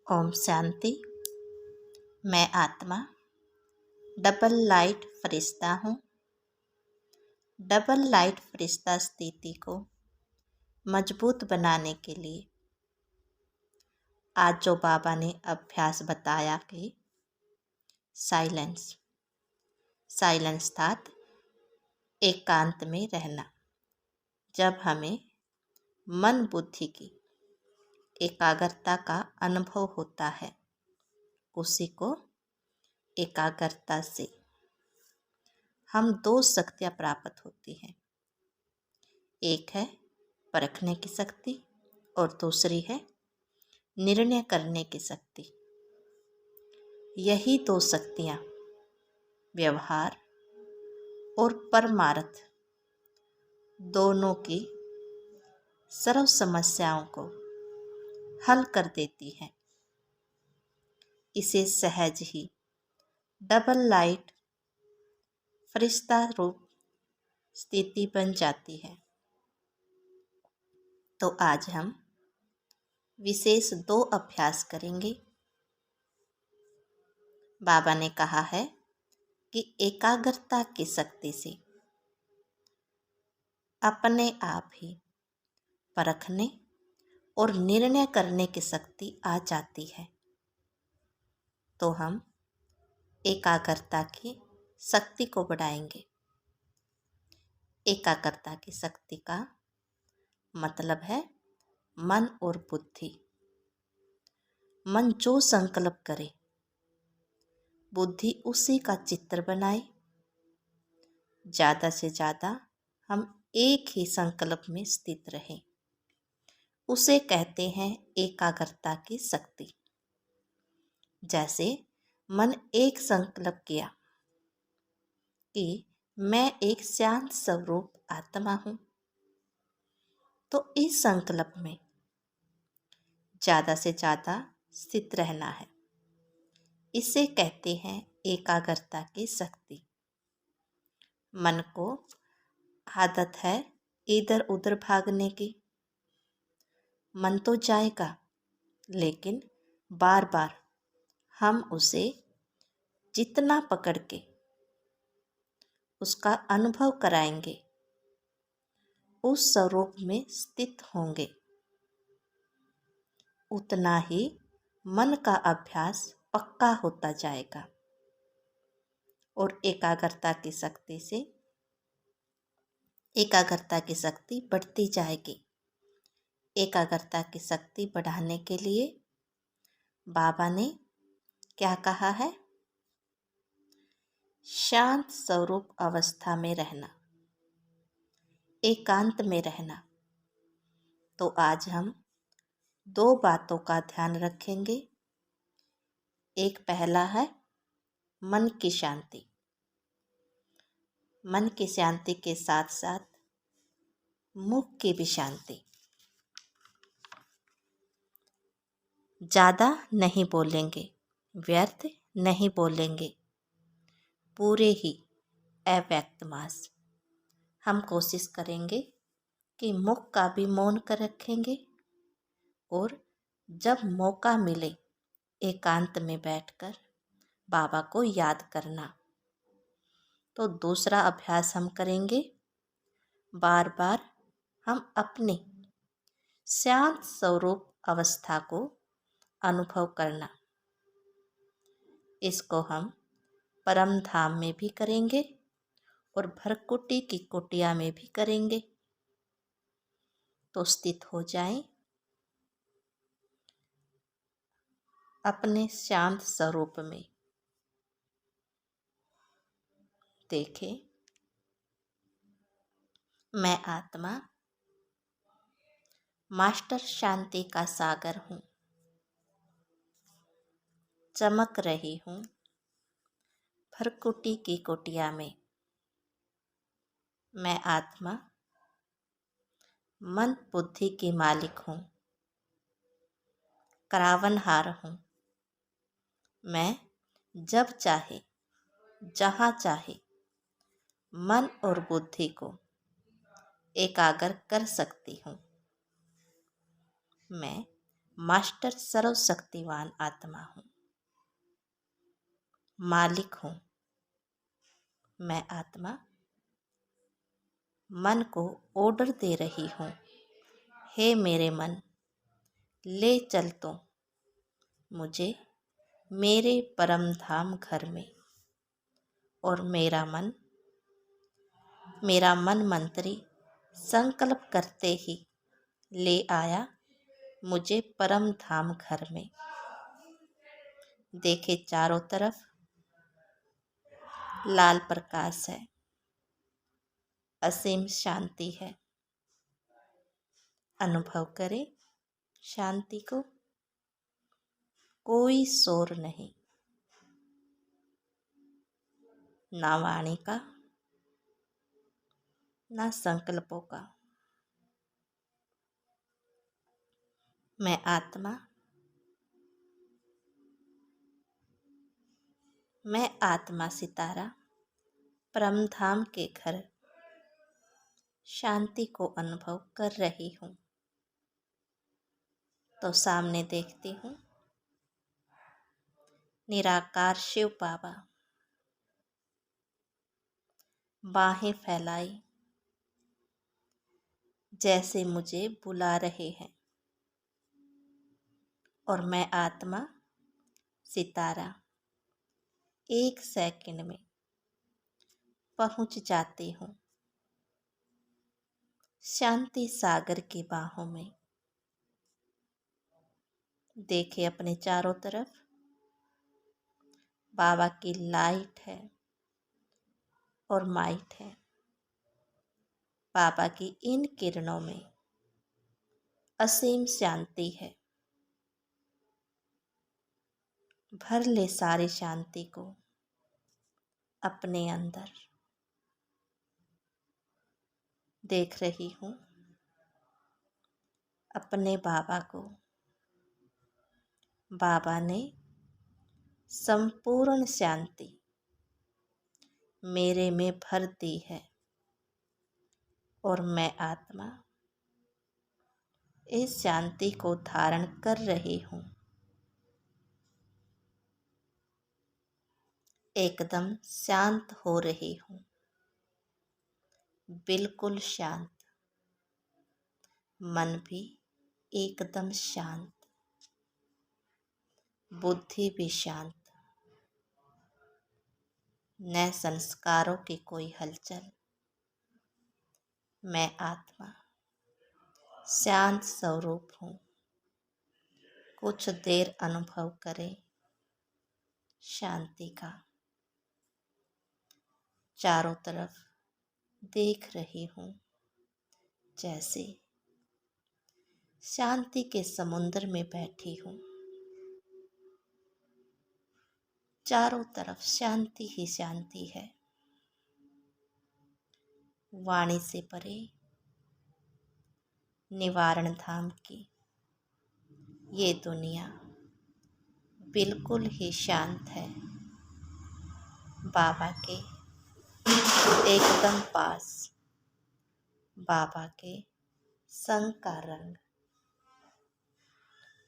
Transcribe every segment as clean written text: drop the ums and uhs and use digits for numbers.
ओम शांति। मैं आत्मा double light फरिश्ता हूँ। डबल लाइट फरिश्ता स्थिति को मजबूत बनाने के लिए आज जो बाबा ने अभ्यास बताया कि साइलेंस अर्थात एकांत में रहना। जब हमें मन बुद्धि की एकाग्रता का अनुभव होता है, उसी को एकाग्रता से हम दो शक्तियाँ प्राप्त होती हैं। एक है परखने की शक्ति और दूसरी है निर्णय करने की शक्ति। यही दो शक्तियाँ व्यवहार और परमार्थ दोनों की सर्व समस्याओं को हल कर देती हैं। इसे सहज ही डबल लाइट फरिश्ता रूप स्थिति बन जाती है। तो आज हम विशेष दो अभ्यास करेंगे। बाबा ने कहा है कि एकाग्रता की शक्ति से अपने आप ही परखने और निर्णय करने की शक्ति आ जाती है। तो हम एकाग्रता की शक्ति को बढ़ाएंगे। एकाग्रता की शक्ति का मतलब है मन और बुद्धि। मन जो संकल्प करे, बुद्धि उसी का चित्र बनाए। ज़्यादा से ज़्यादा हम एक ही संकल्प में स्थित रहें, उसे कहते हैं एकाग्रता की शक्ति। जैसे मन एक संकल्प किया कि मैं एक शांत स्वरूप आत्मा हूँ, तो इस संकल्प में ज़्यादा से ज़्यादा स्थित रहना है। इसे कहते हैं एकाग्रता की शक्ति। मन को आदत है इधर उधर भागने की। मन तो जाएगा, लेकिन बार बार हम उसे जितना पकड़ के उसका अनुभव कराएंगे, उस स्वरूप में स्थित होंगे, उतना ही मन का अभ्यास पक्का होता जाएगा और एकाग्रता की शक्ति बढ़ती जाएगी। एकाग्रता की शक्ति बढ़ाने के लिए बाबा ने क्या कहा है? शांत स्वरूप अवस्था में रहना, एकांत में रहना। तो आज हम दो बातों का ध्यान रखेंगे। एक पहला है मन की शांति। मन की शांति के साथ साथ मुख की भी शांति। ज़्यादा नहीं बोलेंगे, व्यर्थ नहीं बोलेंगे, पूरे ही अव्यक्त मास। हम कोशिश करेंगे कि मुख का भी मौन कर रखेंगे और जब मौका मिले एकांत में बैठकर बाबा को याद करना। तो दूसरा अभ्यास हम करेंगे, बार बार हम अपने शांत स्वरूप अवस्था को अनुभव करना। इसको हम परम धाम में भी करेंगे और भरकुटी की कुटिया में भी करेंगे। तो स्थित हो जाएं अपने शांत स्वरूप में। देखें, मैं आत्मा मास्टर शांति का सागर हूँ। चमक रही हूँ भरकुटी की कुटिया में। मैं आत्मा मन बुद्धि की मालिक हूँ, करावनहार हूँ। मैं जब चाहे जहाँ चाहे मन और बुद्धि को एकाग्र कर सकती हूँ। मैं मास्टर सर्वशक्तिवान आत्मा हूँ, मालिक हूँ। मैं आत्मा मन को ऑर्डर दे रही हूँ, हे मेरे मन, ले चल तो मुझे मेरे परम धाम घर में। और मेरा मन मंत्री संकल्प करते ही ले आया मुझे परम धाम घर में। देखे चारों तरफ लाल प्रकाश है, असीम शांति है। अनुभव करें शांति को, कोई शोर नहीं, ना वाणी का ना संकल्पों का। मैं आत्मा सितारा परमधाम के घर शांति को अनुभव कर रही हूँ। तो सामने देखती हूँ निराकार शिव बाबा, बाहें फैलाई जैसे मुझे बुला रहे हैं। और मैं आत्मा सितारा 1 सेकंड में पहुंच जाती हूँ शांति सागर की बाहों में। देखे अपने चारों तरफ बाबा की लाइट है और माइट है। बाबा की इन किरणों में असीम शांति है। भर ले सारी शांति को अपने अंदर। देख रही हूँ अपने बाबा को। बाबा ने संपूर्ण शांति मेरे में भर दी है और मैं आत्मा इस शांति को धारण कर रही हूँ। एकदम शांत हो रही हूँ, बिल्कुल शांत। मन भी एकदम शांत, बुद्धि भी शांत। न संस्कारों की कोई हलचल। मैं आत्मा शांत स्वरूप हूँ। कुछ देर अनुभव करें शांति का। चारों तरफ देख रही हूँ जैसे शांति के समुद्र में बैठी हूँ। चारों तरफ शांति ही शांति है। वाणी से परे निवारण धाम की ये दुनिया बिल्कुल ही शांत है। बाबा के एकदम पास बाबा के संग का रंग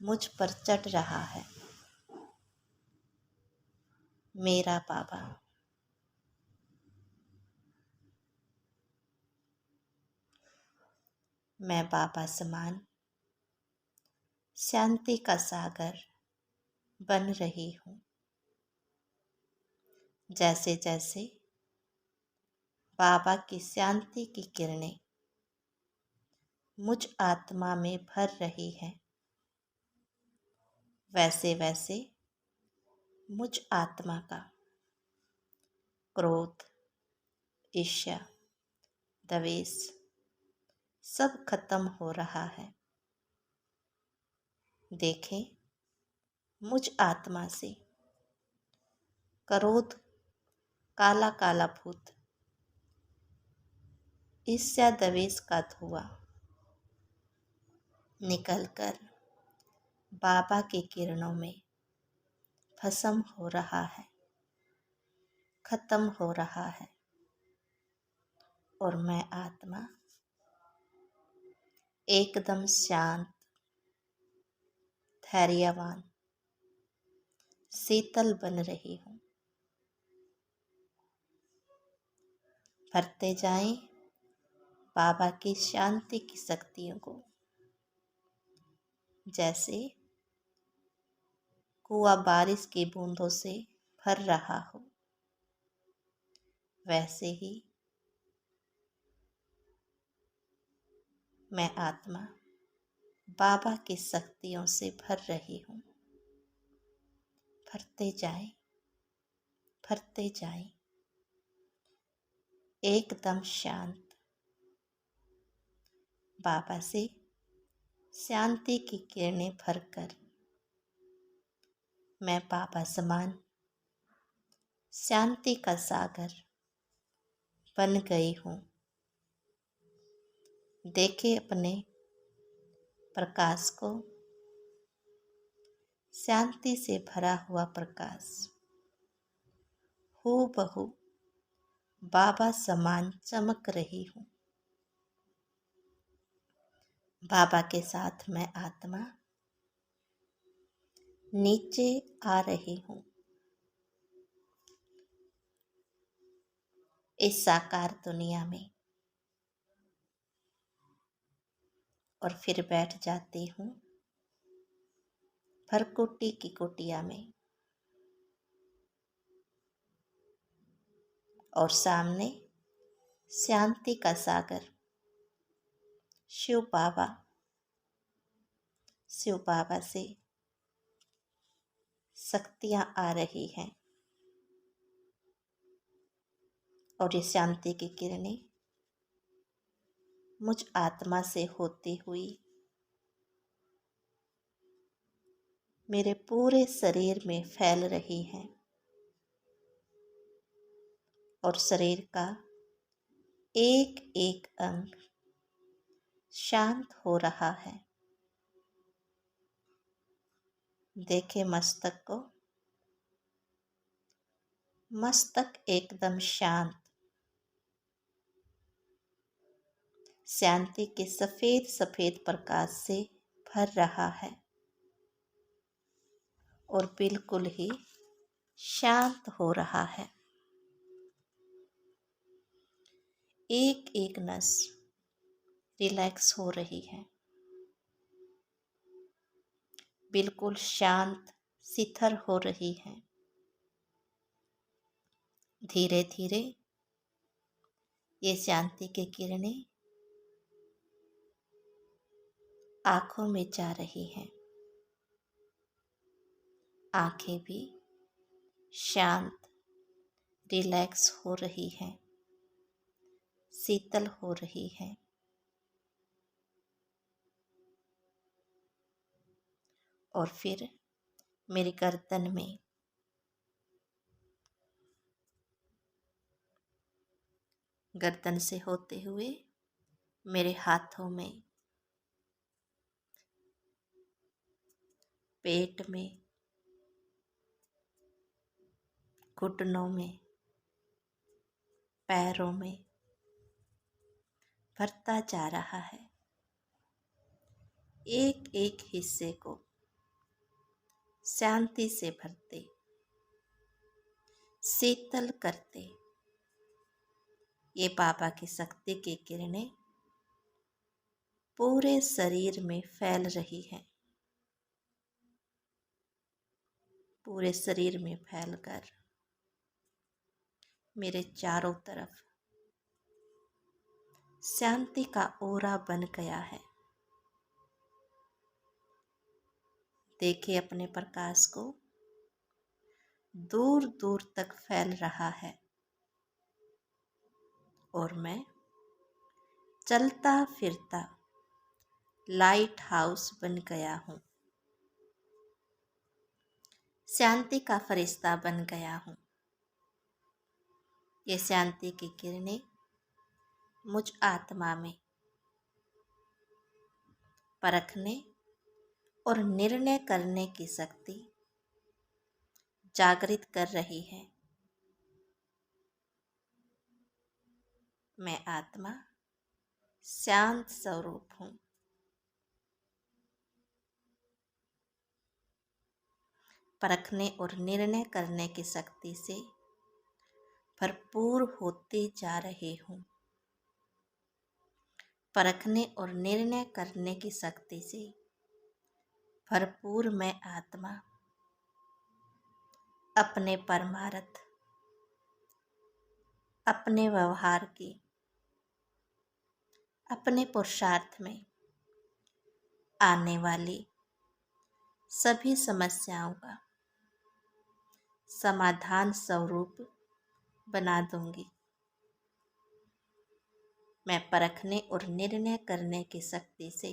मुझ पर चढ़ रहा है। मेरा बाबा मैं बाबा समान शांति का सागर बन रही हूँ। जैसे जैसे बाबा की शांति की किरणें मुझ आत्मा में भर रही है, वैसे वैसे मुझ आत्मा का क्रोध, ईर्ष्या, द्वेष सब खत्म हो रहा है। देखें मुझ आत्मा से क्रोध काला काला भूत, ईर्ष्या द्वेष का धुआं निकलकर बाबा की किरणों में भस्म हो रहा है, खत्म हो रहा है। और मैं आत्मा एकदम शांत धैर्यवान, शीतल बन रही हूँ। भरते जाएं बाबा की शांति की शक्तियों को। जैसे कुआं बारिश की बूंदों से भर रहा हो, वैसे ही मैं आत्मा बाबा की शक्तियों से भर रही हूँ। भरते जाएं, भरते जाएं, एकदम शांत। बाबा से शांति की किरणें भरकर मैं बाबा समान शांति का सागर बन गई हूँ। देखे अपने प्रकाश को, शांति से भरा हुआ प्रकाश हूबहू बाबा समान चमक रही हूँ। बाबा के साथ मैं आत्मा नीचे आ रही हूँ। इस साकार दुनिया में, और फिर बैठ जाती हूँ भरकुटी की कुटिया में, और सामने शांति का सागर शिव बाबा, शिव बाबा से शक्तियाँ आ रही हैं, और ये शांति की किरणें मुझ आत्मा से होती हुई मेरे पूरे शरीर में फैल रही हैं, और शरीर का एक एक अंग शांत हो रहा है। देखे मस्तक को, मस्तक एकदम शांत, शांति के सफेद सफेद प्रकाश से भर रहा है, और बिल्कुल ही शांत हो रहा है। एक एक नस रिलैक्स हो रही है, बिल्कुल शांत शिथिल हो रही है। धीरे धीरे ये शांति की किरणें आँखों में जा रही हैं। आँखें भी शांत, रिलैक्स हो रही हैं, शीतल हो रही हैं। और फिर मेरी गर्दन में गर्दन से होते हुए मेरे हाथों में, पेट में, घुटनों में, पैरों में भरता जा रहा है। एक एक हिस्से को शांति से भरते, शीतल करते ये बाबा की शक्ति की किरणें पूरे शरीर में फैल रही हैं। पूरे शरीर में फैलकर मेरे चारों तरफ शांति का ओरा बन गया है। देखे अपने प्रकाश को, दूर दूर तक फैल रहा है, और मैं चलता फिरता लाइट हाउस बन गया हूँ। शांति का फरिश्ता बन गया हूँ। ये शांति की किरणें मुझ आत्मा में परखने और निर्णय करने की शक्ति जागृत कर रही है। मैं आत्मा शांत स्वरूप हूँ। परखने और निर्णय करने की शक्ति से भरपूर होते जा रहे हूँ। परखने और निर्णय करने की शक्ति से भरपूर मैं आत्मा अपने परमार्थ, अपने व्यवहार की, अपने पुरुषार्थ में आने वाली सभी समस्याओं का समाधान स्वरूप बना दूंगी। मैं परखने और निर्णय करने की शक्ति से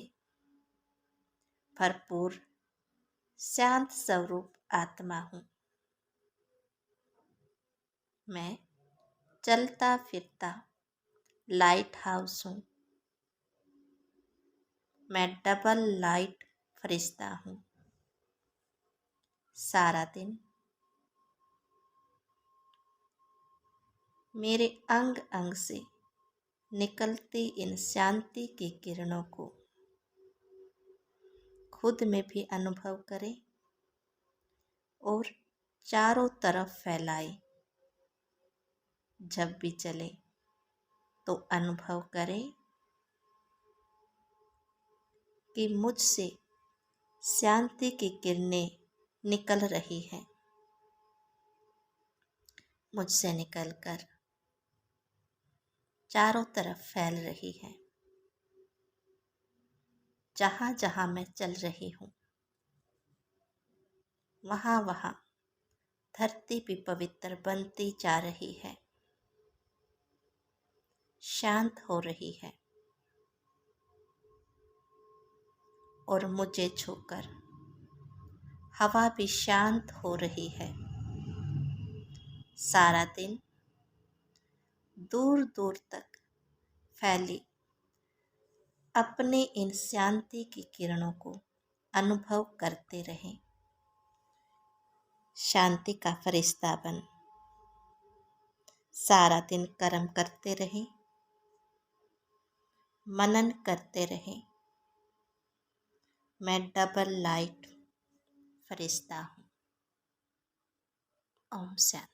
भरपूर शांत स्वरूप आत्मा हूँ। मैं चलता फिरता लाइट हाउस हूँ। मैं डबल लाइट फरिश्ता हूँ। सारा दिन मेरे अंग अंग से निकलती इन शांति की किरणों को खुद में भी अनुभव करें और चारों तरफ फैलाए। जब भी चले तो अनुभव करें कि मुझसे शांति की किरणें निकल रही हैं, मुझसे निकलकर चारों तरफ फैल रही है। जहाँ जहाँ मैं चल रही हूँ वहाँ वहाँ धरती भी पवित्र बनती जा रही है, शांत हो रही है और मुझे छूकर हवा भी शांत हो रही है। सारा दिन दूर दूर तक फैली अपने इन शांति की किरणों को अनुभव करते रहें। शांति का फरिश्ता बन सारा दिन कर्म करते रहें, मनन करते रहें। मैं डबल लाइट फरिश्ता हूँ। ओम शांति।